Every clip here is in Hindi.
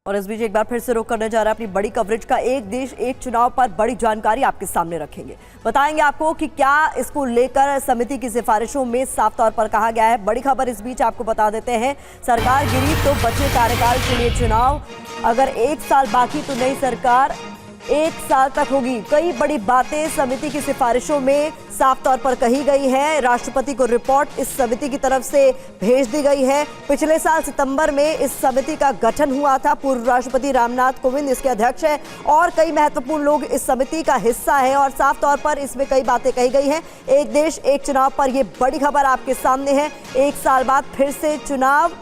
और इस बीच एक बार फिर से रुख करने जा रहा है अपनी बड़ी कवरेज का एक देश एक चुनाव पर बड़ी जानकारी आपके सामने रखेंगे। बताएंगे आपको कि क्या इसको लेकर समिति की सिफारिशों में साफ तौर पर कहा गया है। बड़ी खबर इस बीच आपको बता देते हैं, सरकार गिरी तो बचे कार्यकाल के लिए चुनाव, अगर 1 साल बाकी तो नई सरकार 1 साल तक होगी। कई बड़ी बातें समिति की सिफारिशों में साफ तौर पर कही गई है। राष्ट्रपति को रिपोर्ट इस समिति की तरफ से भेज दी गई है। पिछले साल सितंबर में इस समिति का गठन हुआ था। पूर्व राष्ट्रपति रामनाथ कोविंद इसके अध्यक्ष हैं और कई महत्वपूर्ण लोग इस समिति का हिस्सा हैं और साफ तौर पर इसमें कई बातें कही गई हैं। एक देश एक चुनाव पर यह बड़ी खबर आपके सामने है। 1 साल बाद फिर से चुनाव,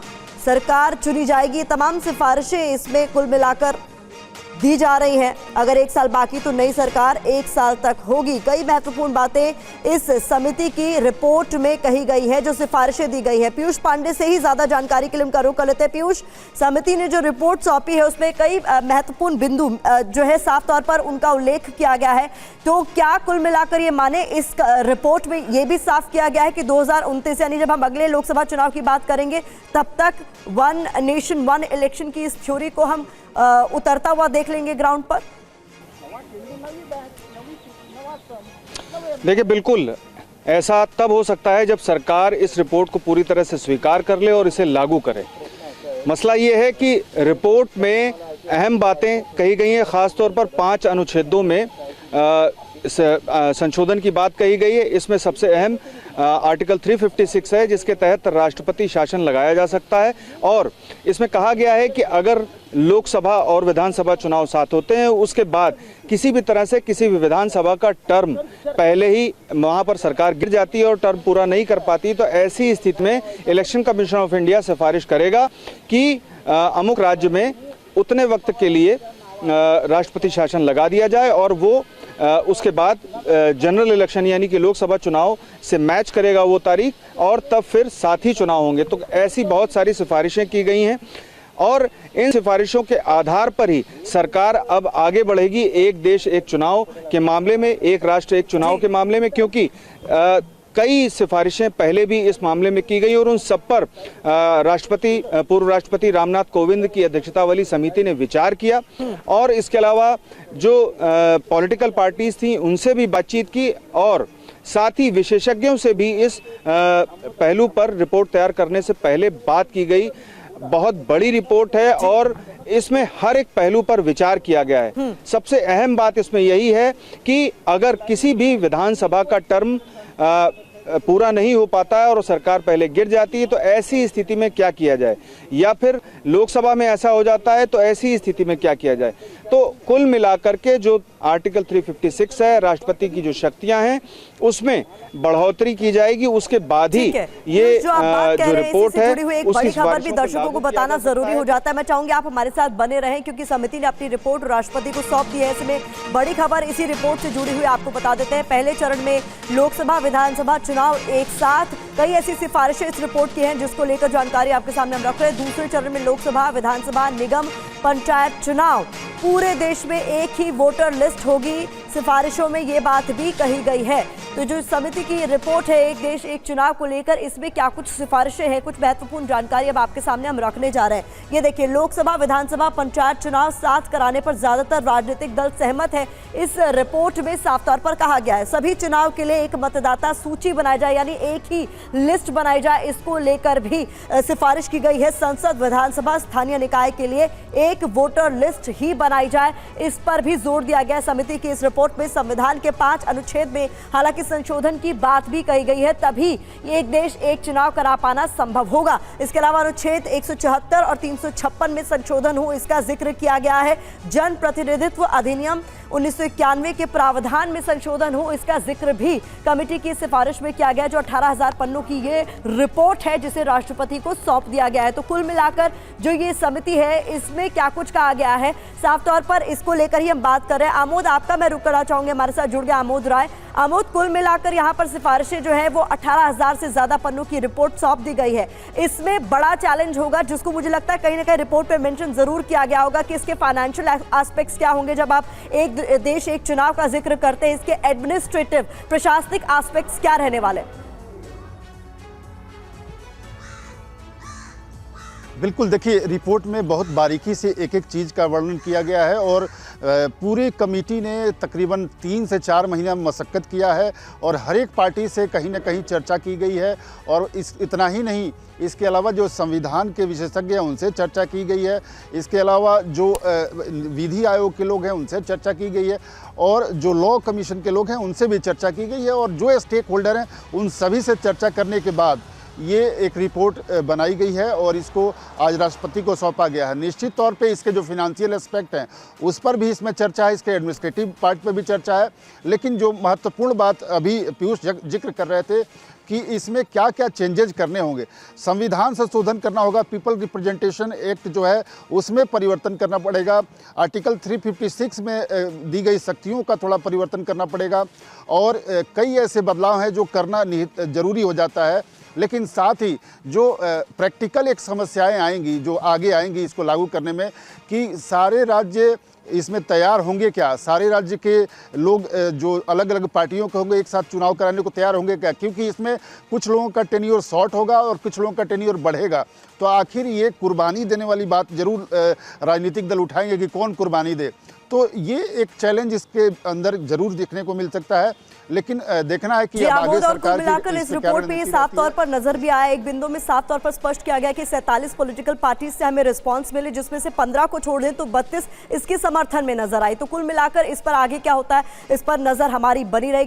सरकार चुनी जाएगी। तमाम सिफारिशें इसमें कुल मिलाकर दी जा रही हैं। अगर 1 साल बाकी तो नई सरकार 1 साल तक होगी। कई महत्वपूर्ण बातें इस समिति की रिपोर्ट में कही गई है, जो सिफारिशें दी गई है। पीयूष पांडे से ही ज्यादा जानकारी के लिए उनका रुख कर लेते हैं। पीयूष, समिति ने जो रिपोर्ट सौंपी है उसमें कई महत्वपूर्ण बिंदु जो है साफ तौर पर उनका उल्लेख किया गया है, तो क्या कुल मिलाकर ये माने इस रिपोर्ट में ये भी साफ किया गया है कि 2029 यानी जब हम अगले लोकसभा चुनाव की बात करेंगे तब तक 1 नेशन 1 इलेक्शन की इस थ्योरी को हम उतरता हुआ देख लेंगे ग्राउंड पर? देखिए, बिल्कुल ऐसा तब हो सकता है जब सरकार इस रिपोर्ट को पूरी तरह से स्वीकार कर ले और इसे लागू करे। मसला ये है कि रिपोर्ट में अहम बातें कही गई हैं, खासतौर पर 5 अनुच्छेदों में संशोधन की बात कही गई है। इसमें सबसे अहम आर्टिकल 356 है, जिसके तहत राष्ट्रपति शासन लगाया जा सकता है और इसमें कहा गया है कि अगर लोकसभा और विधानसभा चुनाव साथ होते हैं, उसके बाद किसी भी तरह से किसी भी विधानसभा का टर्म पहले ही वहां पर सरकार गिर जाती है और टर्म पूरा नहीं कर पाती, तो ऐसी स्थिति में इलेक्शन कमीशन ऑफ इंडिया सिफारिश करेगा कि अमुक राज्य में उतने वक्त के लिए राष्ट्रपति शासन लगा दिया जाए और वो उसके बाद जनरल इलेक्शन यानी कि लोकसभा चुनाव से मैच करेगा वो तारीख और तब फिर साथ ही चुनाव होंगे। तो ऐसी बहुत सारी सिफारिशें की गई हैं और इन सिफारिशों के आधार पर ही सरकार अब आगे बढ़ेगी एक देश एक चुनाव के मामले में, एक राष्ट्र एक चुनाव के मामले में, क्योंकि कई सिफारिशें पहले भी इस मामले में की गई और उन सब पर पूर्व राष्ट्रपति रामनाथ कोविंद की अध्यक्षता वाली समिति ने विचार किया और इसके अलावा जो पॉलिटिकल पार्टीज थी उनसे भी बातचीत की और साथ ही विशेषज्ञों से भी इस पहलू पर रिपोर्ट तैयार करने से पहले बात की गई। बहुत बड़ी रिपोर्ट है और इसमें हर एक पहलू पर विचार किया गया है। सबसे अहम बात इसमें यही है कि अगर किसी भी विधानसभा का टर्म पूरा नहीं हो पाता है और सरकार पहले गिर जाती है तो ऐसी स्थिति में क्या किया जाए, या फिर लोकसभा में ऐसा हो जाता है तो ऐसी स्थिति में क्या किया जाए। तो कुल मिलाकर के जो आर्टिकल 356 है, राष्ट्रपति की जो शक्तियां हैं उसमें बढ़ोतरी की जाएगी। उसके बाद ही ये जो रिपोर्ट है एक बड़ी खबर भी दर्शकों को बताना जरूरी हो जाता है। मैं चाहूंगी आप हमारे साथ बने रहें क्योंकि समिति ने अपनी रिपोर्ट राष्ट्रपति को सौंप दी है। इसमें बड़ी खबर इसी रिपोर्ट से जुड़ी हुई आपको बता देते हैं। पहले चरण में लोकसभा विधानसभा चुनाव एक साथ, कई ऐसी सिफारिशें इस रिपोर्ट की हैं जिसको लेकर जानकारी आपके सामने हम रख रहे हैं। दूसरे चरण में लोकसभा विधानसभा निगम पंचायत चुनाव, पूरे देश में एक ही वोटर लिस्ट होगी। सिफारिशों में ये बात भी कही गई है। तो जो समिति की रिपोर्ट है एक देश एक चुनाव को लेकर, इसमें क्या कुछ सिफारिशें हैं, कुछ महत्वपूर्ण जानकारी अब आपके सामने हम रखने जा रहे हैं। ये देखिए, लोकसभा विधानसभा पंचायत चुनाव साथ कराने पर ज्यादातर राजनीतिक दल सहमत है। इस रिपोर्ट में साफ तौर पर कहा गया है सभी चुनाव के लिए एक मतदाता सूची बनाई जाए यानी एक ही लिस्ट बनाई जाए। इसको लेकर भी सिफारिश की गई है। संसद, विधानसभा, स्थानीय निकाय के लिए एक वोटर लिस्ट ही बनाई जाए, इस पर भी जोर दिया गया समिति की इस रिपोर्ट में। संविधान के 5 अनुच्छेद में हालांकि संशोधन की बात भी कही गई है, तभी एक देश एक चुनाव करा पाना संभव होगा। इसके अलावा अनुच्छेद 174 और 356 में संशोधन हो, इसका जिक्र किया गया है। जन प्रतिनिधित्व अधिनियम 1991 के प्रावधान में संशोधन हो, इसका जिक्र भी कमेटी की सिफारिश में किया गया, जो 18,000 पन्नों की ये रिपोर्ट है जिसे राष्ट्रपति को सौंप दिया गया है। तो कुल मिलाकर जो ये समिति है इसमें क्या कुछ कहा गया है, साफ तौर पर इसको लेकर ही हम बात कर रहे हैं। आमोद, आपका मैं रुख करना चाहूंगी, हमारे साथ जुड़ गया आमोद राय। आमोद, कुल मिलाकर यहाँ पर सिफारिशें जो है वो 18,000 से ज्यादा पन्नों की रिपोर्ट सौंप दी गई है। इसमें बड़ा चैलेंज होगा जिसको मुझे लगता है कहीं ना कहीं रिपोर्ट पे मेंशन जरूर किया गया होगा कि इसके फाइनेंशियल एस्पेक्ट्स क्या होंगे। जब आप एक देश एक चुनाव का जिक्र करते हैं, इसके एडमिनिस्ट्रेटिव प्रशासनिक एस्पेक्ट्स क्या रहने वाले? बिल्कुल, देखिए रिपोर्ट में बहुत बारीकी से एक एक चीज़ का वर्णन किया गया है और पूरी कमेटी ने तकरीबन 3 से 4 महीना मशक्क़त किया है और हर एक पार्टी से कहीं ना कहीं चर्चा की गई है। और इतना ही नहीं, इसके अलावा जो संविधान के विशेषज्ञ हैं उनसे चर्चा की गई है, इसके अलावा जो विधि आयोग के लोग हैं उनसे चर्चा की गई है और जो लॉ कमीशन के लोग हैं उनसे भी चर्चा की गई है और जो स्टेक होल्डर हैं उन सभी से चर्चा करने के बाद ये एक रिपोर्ट बनाई गई है और इसको आज राष्ट्रपति को सौंपा गया है। निश्चित तौर पे इसके जो फिनेंशियल एस्पेक्ट हैं उस पर भी इसमें चर्चा है, इसके एडमिनिस्ट्रेटिव पार्ट पे भी चर्चा है, लेकिन जो महत्वपूर्ण बात अभी पीयूष जिक्र कर रहे थे कि इसमें क्या क्या चेंजेज करने होंगे। संविधान संशोधन करना होगा, पीपल रिप्रेजेंटेशन एक्ट जो है उसमें परिवर्तन करना पड़ेगा, आर्टिकल 356 में दी गई शक्तियों का थोड़ा परिवर्तन करना पड़ेगा और कई ऐसे बदलाव हैं जो करना जरूरी हो जाता है। लेकिन साथ ही जो प्रैक्टिकल एक समस्याएं आएंगी जो आगे आएंगी इसको लागू करने में, कि सारे राज्य इसमें तैयार होंगे क्या, सारे राज्य के लोग जो अलग अलग पार्टियों के होंगे एक साथ चुनाव कराने को तैयार होंगे क्या, क्योंकि इसमें कुछ लोगों का टेन्योर शॉर्ट होगा और कुछ लोगों का टेन्योर बढ़ेगा। तो आखिर ये कुर्बानी देने वाली बात जरूर राजनीतिक दल उठाएंगे कि कौन कुर्बानी दे। तो ये एक चैलेंज इसके अंदर जरूर देखने को मिल सकता है, लेकिन देखना है कि अब आगे सरकार मिलाकर इस रिपोर्ट में ये साफ तौर पर नजर भी आया, एक बिंदु में साफ तौर पर स्पष्ट किया गया कि 47 पॉलिटिकल पार्टी से हमें रिस्पांस मिले, जिसमें से 15 को छोड़ दें तो 32 इसके समर्थन में नजर आई। तो कुल मिलाकर इस पर आगे क्या होता है इस पर नजर हमारी बनी रहेगी।